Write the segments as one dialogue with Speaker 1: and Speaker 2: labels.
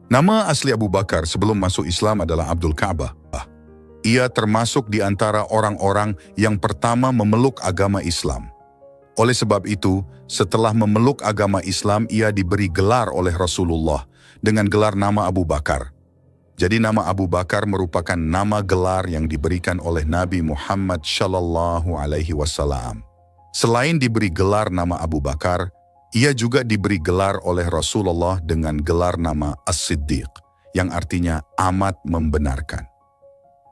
Speaker 1: Nama asli Abu Bakar sebelum masuk Islam adalah Abdul Ka'bah. Ia termasuk di antara orang-orang yang pertama memeluk agama Islam. Oleh sebab itu, setelah memeluk agama Islam, ia diberi gelar oleh Rasulullah dengan gelar nama Abu Bakar. Jadi nama Abu Bakar merupakan nama gelar yang diberikan oleh Nabi Muhammad Shallallahu Alaihi Wasallam. Selain diberi gelar nama Abu Bakar, ia juga diberi gelar oleh Rasulullah dengan gelar nama As-Siddiq, yang artinya amat membenarkan.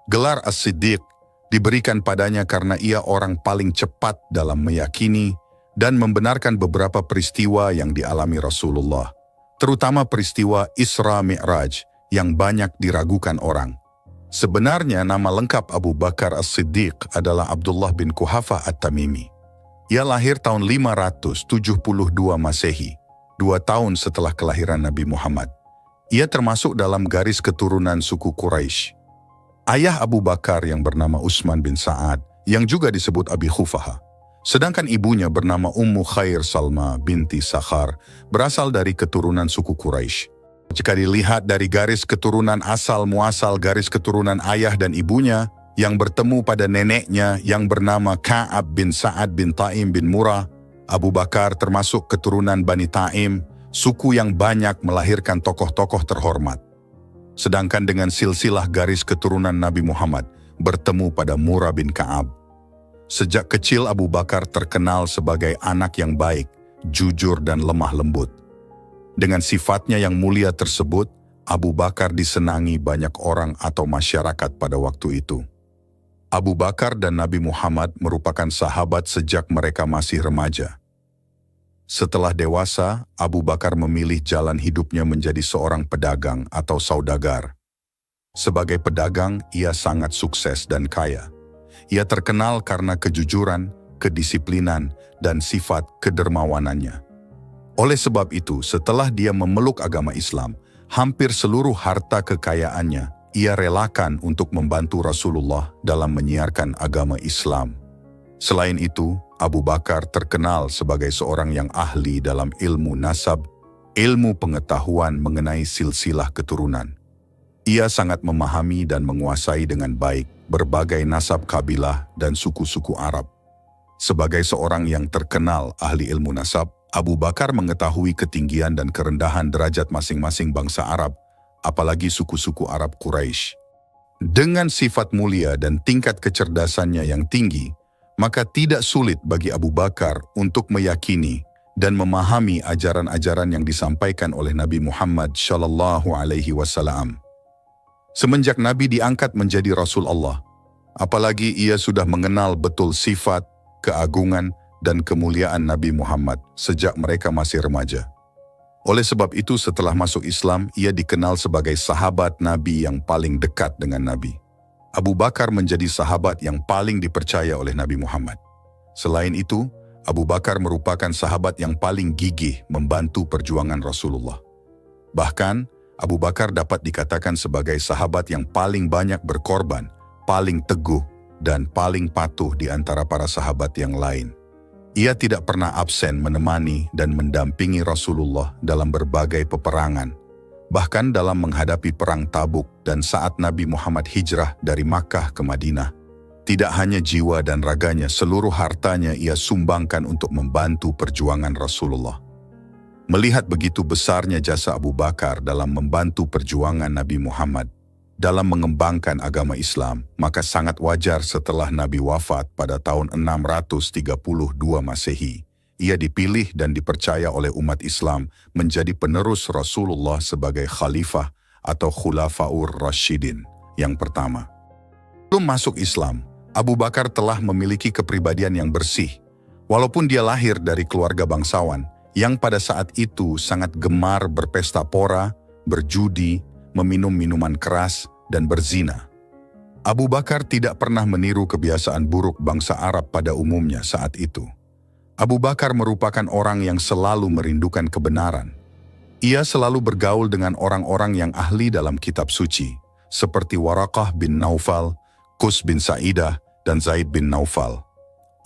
Speaker 1: Gelar As-Siddiq diberikan padanya karena ia orang paling cepat dalam meyakini dan membenarkan beberapa peristiwa yang dialami Rasulullah, terutama peristiwa Isra Mi'raj yang banyak diragukan orang. Sebenarnya nama lengkap Abu Bakar As-Siddiq adalah Abdullah bin Quhafah At-Tamimi. Ia lahir tahun 572 Masehi, 2 tahun setelah kelahiran Nabi Muhammad. Ia termasuk dalam garis keturunan suku Quraisy. Ayah Abu Bakar yang bernama Utsman bin Sa'ad, yang juga disebut Abi Khufaha. Sedangkan ibunya bernama Ummu Khair Salma binti Sakhar, berasal dari keturunan suku Quraisy. Jika dilihat dari garis keturunan asal muasal garis keturunan ayah dan ibunya, yang bertemu pada neneknya yang bernama Ka'ab bin Sa'ad bin Ta'im bin Murrah, Abu Bakar termasuk keturunan Bani Ta'im, suku yang banyak melahirkan tokoh-tokoh terhormat. Sedangkan dengan silsilah garis keturunan Nabi Muhammad bertemu pada Murrah bin Ka'ab. Sejak kecil Abu Bakar terkenal sebagai anak yang baik, jujur dan lemah lembut. Dengan sifatnya yang mulia tersebut, Abu Bakar disenangi banyak orang atau masyarakat pada waktu itu. Abu Bakar dan Nabi Muhammad merupakan sahabat sejak mereka masih remaja. Setelah dewasa, Abu Bakar memilih jalan hidupnya menjadi seorang pedagang atau saudagar. Sebagai pedagang, ia sangat sukses dan kaya. Ia terkenal karena kejujuran, kedisiplinan, dan sifat kedermawanannya. Oleh sebab itu, setelah dia memeluk agama Islam, hampir seluruh harta kekayaannya ia relakan untuk membantu Rasulullah dalam menyiarkan agama Islam. Selain itu, Abu Bakar terkenal sebagai seorang yang ahli dalam ilmu nasab, ilmu pengetahuan mengenai silsilah keturunan. Ia sangat memahami dan menguasai dengan baik berbagai nasab kabilah dan suku-suku Arab. Sebagai seorang yang terkenal ahli ilmu nasab, Abu Bakar mengetahui ketinggian dan kerendahan derajat masing-masing bangsa Arab, apalagi suku-suku Arab Quraisy. Dengan sifat mulia dan tingkat kecerdasannya yang tinggi, maka tidak sulit bagi Abu Bakar untuk meyakini dan memahami ajaran-ajaran yang disampaikan oleh Nabi Muhammad Shallallahu Alaihi Wasallam. Semenjak Nabi diangkat menjadi Rasul Allah, apalagi ia sudah mengenal betul sifat, keagungan, dan kemuliaan Nabi Muhammad sejak mereka masih remaja. Oleh sebab itu, setelah masuk Islam, ia dikenal sebagai sahabat Nabi yang paling dekat dengan Nabi. Abu Bakar menjadi sahabat yang paling dipercaya oleh Nabi Muhammad. Selain itu, Abu Bakar merupakan sahabat yang paling gigih membantu perjuangan Rasulullah. Bahkan, Abu Bakar dapat dikatakan sebagai sahabat yang paling banyak berkorban, paling teguh, dan paling patuh di antara para sahabat yang lain. Ia tidak pernah absen menemani dan mendampingi Rasulullah dalam berbagai peperangan, bahkan dalam menghadapi perang Tabuk dan saat Nabi Muhammad hijrah dari Makkah ke Madinah. Tidak hanya jiwa dan raganya, seluruh hartanya ia sumbangkan untuk membantu perjuangan Rasulullah. Melihat begitu besarnya jasa Abu Bakar dalam membantu perjuangan Nabi Muhammad dalam mengembangkan agama Islam, maka sangat wajar setelah Nabi wafat pada tahun 632 Masehi, ia dipilih dan dipercaya oleh umat Islam menjadi penerus Rasulullah sebagai khalifah atau Khulafaur Rasyidin yang pertama. Sebelum masuk Islam, Abu Bakar telah memiliki kepribadian yang bersih. Walaupun dia lahir dari keluarga bangsawan yang pada saat itu sangat gemar berpesta pora, berjudi, meminum minuman keras, dan berzina. Abu Bakar tidak pernah meniru kebiasaan buruk bangsa Arab pada umumnya saat itu. Abu Bakar merupakan orang yang selalu merindukan kebenaran. Ia selalu bergaul dengan orang-orang yang ahli dalam kitab suci, seperti Waraqah bin Naufal, Qus bin Sa'idah, dan Zaid bin Naufal.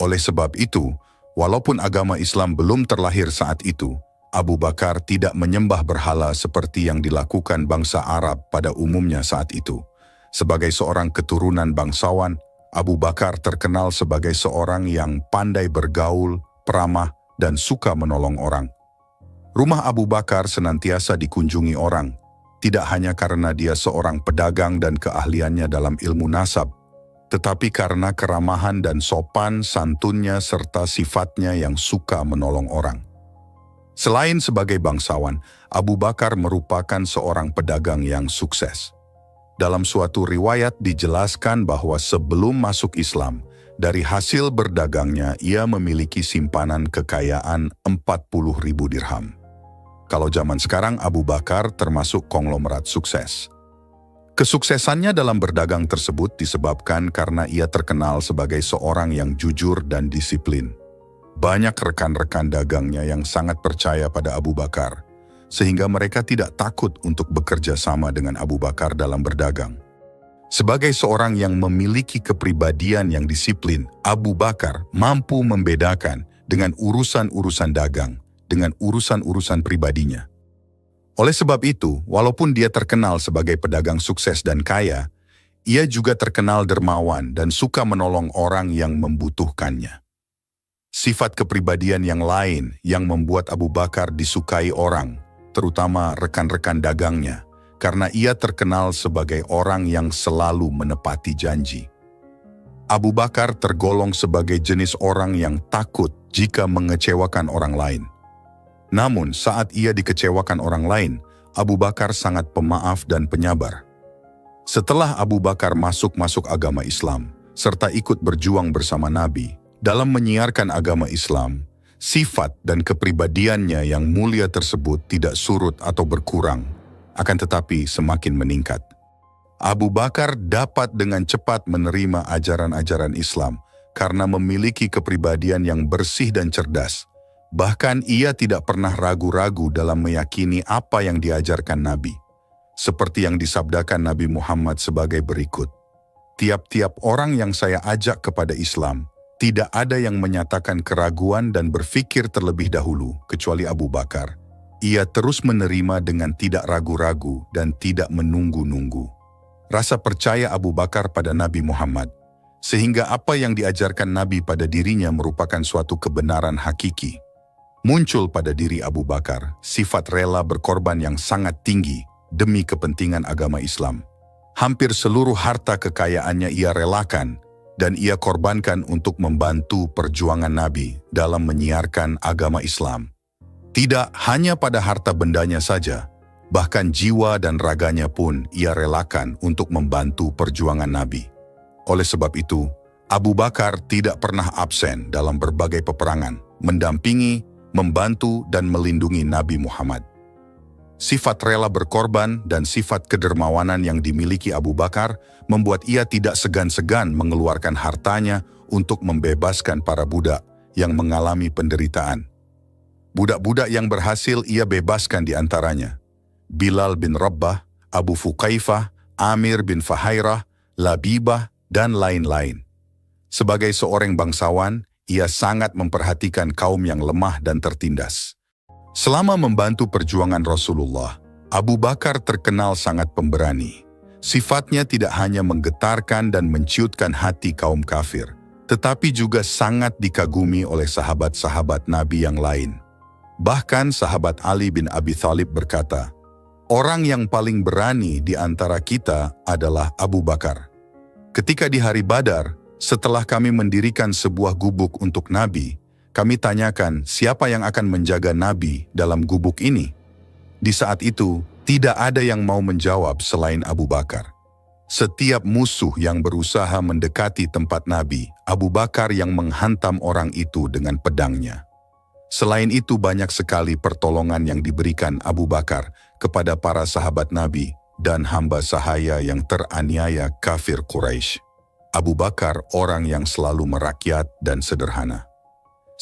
Speaker 1: Oleh sebab itu, walaupun agama Islam belum terlahir saat itu, Abu Bakar tidak menyembah berhala seperti yang dilakukan bangsa Arab pada umumnya saat itu. Sebagai seorang keturunan bangsawan, Abu Bakar terkenal sebagai seorang yang pandai bergaul, peramah, dan suka menolong orang. Rumah Abu Bakar senantiasa dikunjungi orang, tidak hanya karena dia seorang pedagang dan keahliannya dalam ilmu nasab, tetapi karena keramahan dan sopan santunnya serta sifatnya yang suka menolong orang. Selain sebagai bangsawan, Abu Bakar merupakan seorang pedagang yang sukses. Dalam suatu riwayat dijelaskan bahwa sebelum masuk Islam, dari hasil berdagangnya ia memiliki simpanan kekayaan 40.000 dirham. Kalau zaman sekarang Abu Bakar termasuk konglomerat sukses. Kesuksesannya dalam berdagang tersebut disebabkan karena ia terkenal sebagai seorang yang jujur dan disiplin. Banyak rekan-rekan dagangnya yang sangat percaya pada Abu Bakar, sehingga mereka tidak takut untuk bekerja sama dengan Abu Bakar dalam berdagang. Sebagai seorang yang memiliki kepribadian yang disiplin, Abu Bakar mampu membedakan dengan urusan-urusan dagang, dengan urusan-urusan pribadinya. Oleh sebab itu, walaupun dia terkenal sebagai pedagang sukses dan kaya, ia juga terkenal dermawan dan suka menolong orang yang membutuhkannya. Sifat kepribadian yang lain yang membuat Abu Bakar disukai orang, terutama rekan-rekan dagangnya, karena ia terkenal sebagai orang yang selalu menepati janji. Abu Bakar tergolong sebagai jenis orang yang takut jika mengecewakan orang lain. Namun saat ia dikecewakan orang lain, Abu Bakar sangat pemaaf dan penyabar. Setelah Abu Bakar masuk agama Islam, serta ikut berjuang bersama Nabi, dalam menyiarkan agama Islam, sifat dan kepribadiannya yang mulia tersebut tidak surut atau berkurang, akan tetapi semakin meningkat. Abu Bakar dapat dengan cepat menerima ajaran-ajaran Islam karena memiliki kepribadian yang bersih dan cerdas. Bahkan ia tidak pernah ragu-ragu dalam meyakini apa yang diajarkan Nabi. Seperti yang disabdakan Nabi Muhammad sebagai berikut. Tiap-tiap orang yang saya ajak kepada Islam, tidak ada yang menyatakan keraguan dan berpikir terlebih dahulu, kecuali Abu Bakar. Ia terus menerima dengan tidak ragu-ragu dan tidak menunggu-nunggu. Rasa percaya Abu Bakar pada Nabi Muhammad, sehingga apa yang diajarkan Nabi pada dirinya merupakan suatu kebenaran hakiki. Muncul pada diri Abu Bakar sifat rela berkorban yang sangat tinggi demi kepentingan agama Islam. Hampir seluruh harta kekayaannya ia relakan, dan ia korbankan untuk membantu perjuangan Nabi dalam menyiarkan agama Islam. Tidak hanya pada harta bendanya saja, bahkan jiwa dan raganya pun ia relakan untuk membantu perjuangan Nabi. Oleh sebab itu, Abu Bakar tidak pernah absen dalam berbagai peperangan, mendampingi, membantu dan melindungi Nabi Muhammad. Sifat rela berkorban dan sifat kedermawanan yang dimiliki Abu Bakar membuat ia tidak segan-segan mengeluarkan hartanya untuk membebaskan para budak yang mengalami penderitaan. Budak-budak yang berhasil ia bebaskan di antaranya Bilal bin Rabbah, Abu Fukaifah, Amir bin Fahairah, Labibah, dan lain-lain. Sebagai seorang bangsawan, ia sangat memperhatikan kaum yang lemah dan tertindas. Selama membantu perjuangan Rasulullah, Abu Bakar terkenal sangat pemberani. Sifatnya tidak hanya menggetarkan dan menciutkan hati kaum kafir, tetapi juga sangat dikagumi oleh sahabat-sahabat Nabi yang lain. Bahkan sahabat Ali bin Abi Thalib berkata, "Orang yang paling berani di antara kita adalah Abu Bakar. Ketika di hari Badar, setelah kami mendirikan sebuah gubuk untuk Nabi, kami tanyakan siapa yang akan menjaga Nabi dalam gubuk ini. Di saat itu, tidak ada yang mau menjawab selain Abu Bakar. Setiap musuh yang berusaha mendekati tempat Nabi, Abu Bakar yang menghantam orang itu dengan pedangnya. Selain itu banyak sekali pertolongan yang diberikan Abu Bakar kepada para sahabat Nabi dan hamba sahaya yang teraniaya kafir Quraisy. Abu Bakar orang yang selalu merakyat dan sederhana.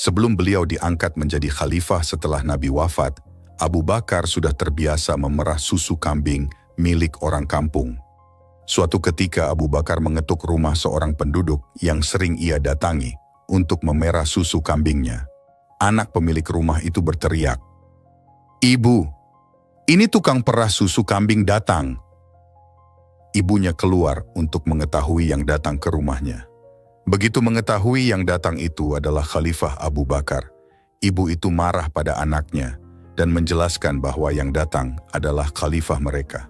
Speaker 1: Sebelum beliau diangkat menjadi khalifah setelah Nabi wafat, Abu Bakar sudah terbiasa memerah susu kambing milik orang kampung. Suatu ketika Abu Bakar mengetuk rumah seorang penduduk yang sering ia datangi untuk memerah susu kambingnya. Anak pemilik rumah itu berteriak, "Ibu, ini tukang perah susu kambing datang." Ibunya keluar untuk mengetahui yang datang ke rumahnya. Begitu mengetahui yang datang itu adalah Khalifah Abu Bakar, ibu itu marah pada anaknya dan menjelaskan bahwa yang datang adalah khalifah mereka.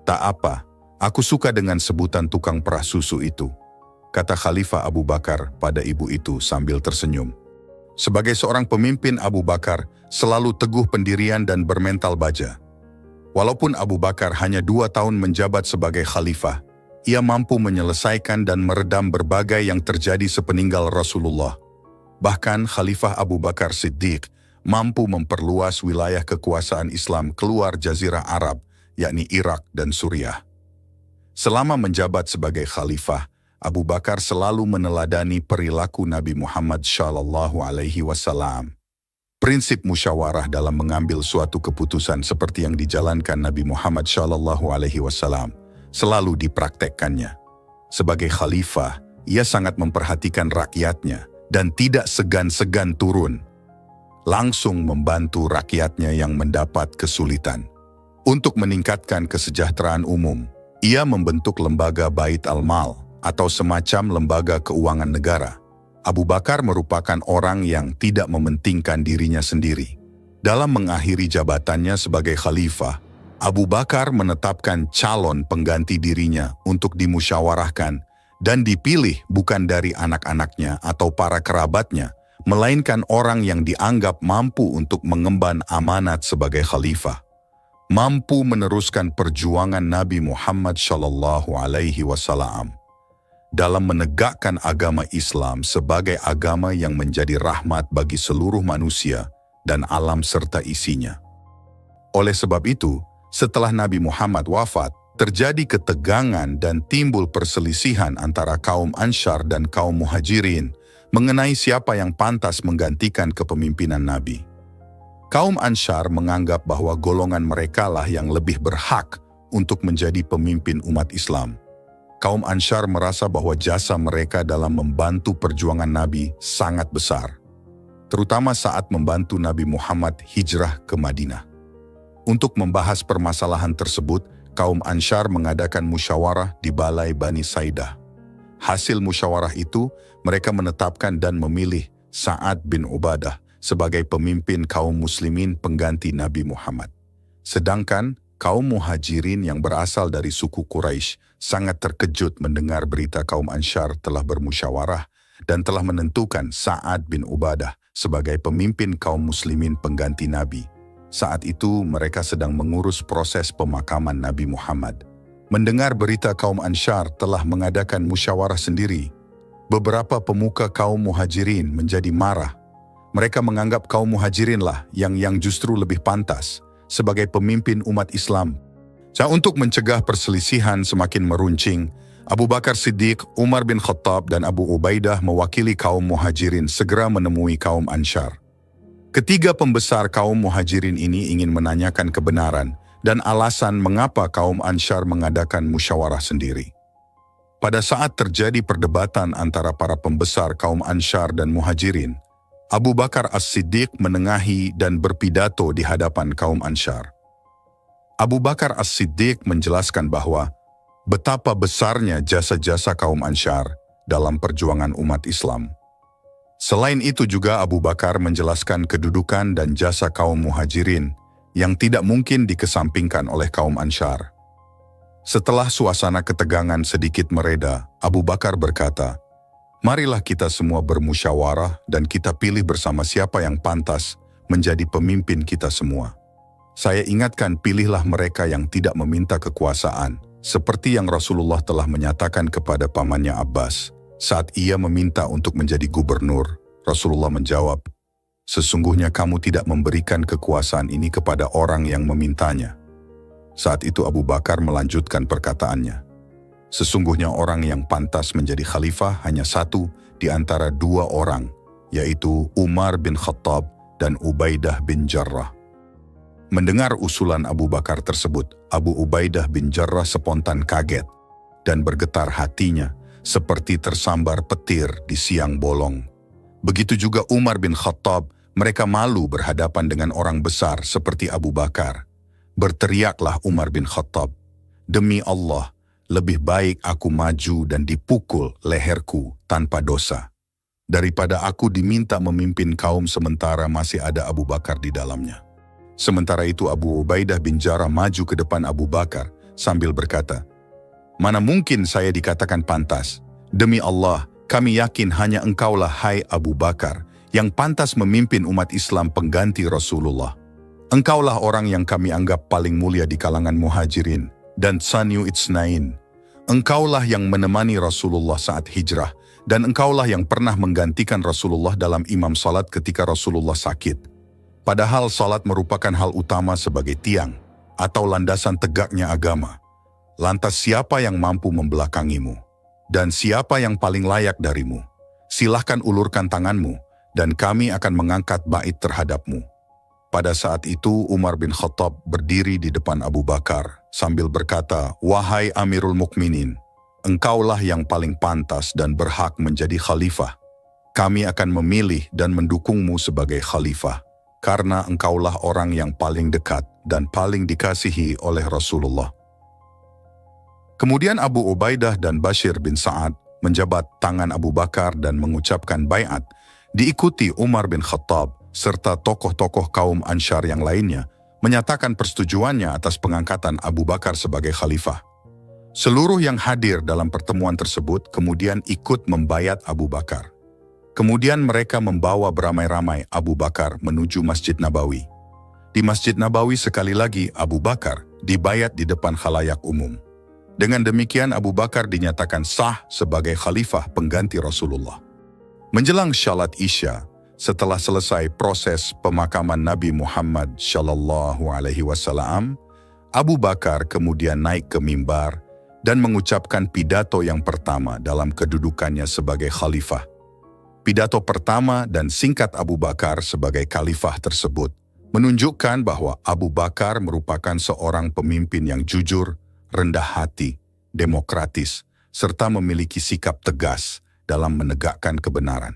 Speaker 1: "Tak apa, aku suka dengan sebutan tukang perah susu itu," kata Khalifah Abu Bakar pada ibu itu sambil tersenyum. Sebagai seorang pemimpin, Abu Bakar selalu teguh pendirian dan bermental baja. Walaupun Abu Bakar hanya 2 tahun menjabat sebagai khalifah, ia mampu menyelesaikan dan meredam berbagai yang terjadi sepeninggal Rasulullah. Bahkan Khalifah Abu Bakar Siddiq mampu memperluas wilayah kekuasaan Islam keluar Jazirah Arab, yakni Irak dan Suriah. Selama menjabat sebagai khalifah, Abu Bakar selalu meneladani perilaku Nabi Muhammad SAW. Prinsip musyawarah dalam mengambil suatu keputusan seperti yang dijalankan Nabi Muhammad SAW selalu dipraktekkannya. Sebagai khalifah, ia sangat memperhatikan rakyatnya dan tidak segan-segan turun, langsung membantu rakyatnya yang mendapat kesulitan. Untuk meningkatkan kesejahteraan umum, ia membentuk lembaga Bait al-Mal atau semacam lembaga keuangan negara. Abu Bakar merupakan orang yang tidak mementingkan dirinya sendiri. Dalam mengakhiri jabatannya sebagai khalifah, Abu Bakar menetapkan calon pengganti dirinya untuk dimusyawarahkan dan dipilih bukan dari anak-anaknya atau para kerabatnya, melainkan orang yang dianggap mampu untuk mengemban amanat sebagai khalifah, mampu meneruskan perjuangan Nabi Muhammad SAW dalam menegakkan agama Islam sebagai agama yang menjadi rahmat bagi seluruh manusia dan alam serta isinya. Oleh sebab itu, setelah Nabi Muhammad wafat, terjadi ketegangan dan timbul perselisihan antara kaum Ansyar dan kaum Muhajirin mengenai siapa yang pantas menggantikan kepemimpinan Nabi. Kaum Ansyar menganggap bahwa golongan mereka lah yang lebih berhak untuk menjadi pemimpin umat Islam. Kaum Ansyar merasa bahwa jasa mereka dalam membantu perjuangan Nabi sangat besar, terutama saat membantu Nabi Muhammad hijrah ke Madinah. Untuk membahas permasalahan tersebut, kaum Ansyar mengadakan musyawarah di Balai Bani Saidah. Hasil musyawarah itu, mereka menetapkan dan memilih Sa'ad bin Ubadah sebagai pemimpin kaum muslimin pengganti Nabi Muhammad. Sedangkan kaum Muhajirin yang berasal dari suku Quraisy sangat terkejut mendengar berita kaum Ansyar telah bermusyawarah dan telah menentukan Sa'ad bin Ubadah sebagai pemimpin kaum muslimin pengganti Nabi. Saat itu mereka sedang mengurus proses pemakaman Nabi Muhammad. Mendengar berita kaum Ansyar telah mengadakan musyawarah sendiri, beberapa pemuka kaum Muhajirin menjadi marah. Mereka menganggap kaum Muhajirinlah yang justru lebih pantas sebagai pemimpin umat Islam. Untuk mencegah perselisihan semakin meruncing, Abu Bakar Siddiq, Umar bin Khattab, dan Abu Ubaidah mewakili kaum Muhajirin segera menemui kaum Ansyar. Ketiga pembesar kaum Muhajirin ini ingin menanyakan kebenaran dan alasan mengapa kaum Ansyar mengadakan musyawarah sendiri. Pada saat terjadi perdebatan antara para pembesar kaum Ansyar dan Muhajirin, Abu Bakar As-Siddiq menengahi dan berpidato di hadapan kaum Ansyar. Abu Bakar As-Siddiq menjelaskan bahwa betapa besarnya jasa-jasa kaum Ansyar dalam perjuangan umat Islam. Selain itu juga Abu Bakar menjelaskan kedudukan dan jasa kaum Muhajirin yang tidak mungkin dikesampingkan oleh kaum Ansyar. Setelah suasana ketegangan sedikit mereda, Abu Bakar berkata, "Marilah kita semua bermusyawarah dan kita pilih bersama siapa yang pantas menjadi pemimpin kita semua. Saya ingatkan, pilihlah mereka yang tidak meminta kekuasaan, seperti yang Rasulullah telah menyatakan kepada pamannya Abbas saat ia meminta untuk menjadi gubernur." Rasulullah menjawab, "Sesungguhnya kamu tidak memberikan kekuasaan ini kepada orang yang memintanya." Saat itu Abu Bakar melanjutkan perkataannya, "Sesungguhnya orang yang pantas menjadi khalifah hanya satu di antara 2 orang, yaitu Umar bin Khattab dan Ubaidah bin Jarrah." Mendengar usulan Abu Bakar tersebut, Abu Ubaidah bin Jarrah spontan kaget dan bergetar hatinya seperti tersambar petir di siang bolong. Begitu juga Umar bin Khattab Mereka malu berhadapan dengan orang besar seperti Abu Bakar. Berteriaklah Umar bin Khattab, "Demi Allah, lebih baik aku maju dan dipukul leherku tanpa dosa, daripada aku diminta memimpin kaum sementara masih ada Abu Bakar di dalamnya." Sementara itu Abu Ubaidah bin Jarrah maju ke depan Abu Bakar sambil berkata, "Mana mungkin saya dikatakan pantas? Demi Allah, kami yakin hanya engkaulah hai Abu Bakar yang pantas memimpin umat Islam pengganti Rasulullah. Engkaulah orang yang kami anggap paling mulia di kalangan muhajirin dan Saniu Itsnain. Engkaulah yang menemani Rasulullah saat hijrah dan engkaulah yang pernah menggantikan Rasulullah dalam imam salat ketika Rasulullah sakit. Padahal salat merupakan hal utama sebagai tiang atau landasan tegaknya agama. Lantas siapa yang mampu membelakangimu? Dan siapa yang paling layak darimu? Silahkan ulurkan tanganmu dan kami akan mengangkat bait terhadapmu." Pada saat itu Umar bin Khattab berdiri di depan Abu Bakar sambil berkata, "Wahai Amirul Mukminin, engkaulah yang paling pantas dan berhak menjadi khalifah. Kami akan memilih dan mendukungmu sebagai khalifah, karena engkaulah orang yang paling dekat dan paling dikasihi oleh Rasulullah." Kemudian Abu Ubaidah dan Bashir bin Sa'ad menjabat tangan Abu Bakar dan mengucapkan baiat, diikuti Umar bin Khattab serta tokoh-tokoh kaum Ansyar yang lainnya menyatakan persetujuannya atas pengangkatan Abu Bakar sebagai khalifah. Seluruh yang hadir dalam pertemuan tersebut kemudian ikut membayat Abu Bakar. Kemudian mereka membawa beramai-ramai Abu Bakar menuju Masjid Nabawi. Di Masjid Nabawi sekali lagi Abu Bakar dibayat di depan khalayak umum. Dengan demikian Abu Bakar dinyatakan sah sebagai khalifah pengganti Rasulullah. Menjelang syalat Isya, setelah selesai proses pemakaman Nabi Muhammad Shallallahu Alaihi Wasallam, Abu Bakar kemudian naik ke mimbar dan mengucapkan pidato yang pertama dalam kedudukannya sebagai khalifah. Pidato pertama dan singkat Abu Bakar sebagai khalifah tersebut menunjukkan bahwa Abu Bakar merupakan seorang pemimpin yang jujur, rendah hati, demokratis, serta memiliki sikap tegas dalam menegakkan kebenaran.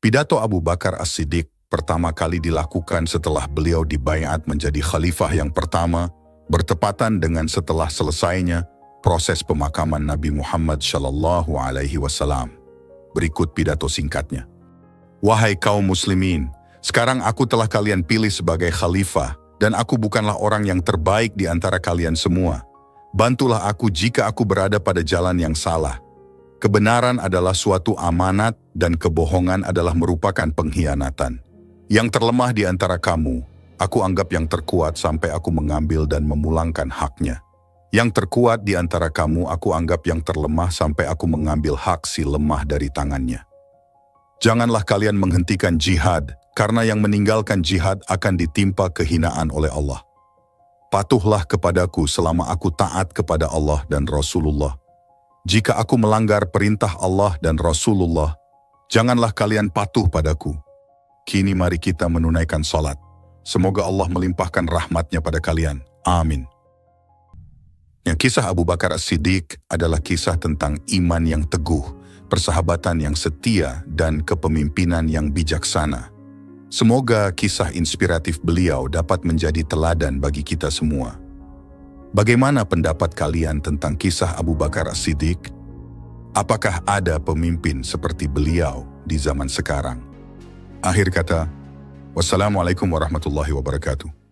Speaker 1: Pidato Abu Bakar As-Siddiq pertama kali dilakukan setelah beliau dibaiat menjadi khalifah yang pertama, bertepatan dengan setelah selesainya proses pemakaman Nabi Muhammad Shallallahu Alaihi Wasallam. Berikut pidato singkatnya. "Wahai kaum muslimin, sekarang aku telah kalian pilih sebagai khalifah dan aku bukanlah orang yang terbaik di antara kalian semua. Bantulah aku jika aku berada pada jalan yang salah. Kebenaran adalah suatu amanat dan kebohongan adalah merupakan pengkhianatan. Yang terlemah di antara kamu, aku anggap yang terkuat sampai aku mengambil dan memulangkan haknya. Yang terkuat di antara kamu, aku anggap yang terlemah sampai aku mengambil hak si lemah dari tangannya. Janganlah kalian menghentikan jihad, karena yang meninggalkan jihad akan ditimpa kehinaan oleh Allah. Patuhlah kepadaku selama aku taat kepada Allah dan Rasulullah. Jika aku melanggar perintah Allah dan Rasulullah, janganlah kalian patuh padaku. Kini mari kita menunaikan salat. Semoga Allah melimpahkan rahmatnya pada kalian. Amin." Kisah Abu Bakar As-Siddiq adalah kisah tentang iman yang teguh, persahabatan yang setia, dan kepemimpinan yang bijaksana. Semoga kisah inspiratif beliau dapat menjadi teladan bagi kita semua. Bagaimana pendapat kalian tentang kisah Abu Bakar As-Siddiq? Apakah ada pemimpin seperti beliau di zaman sekarang? Akhir kata, wassalamualaikum warahmatullahi wabarakatuh.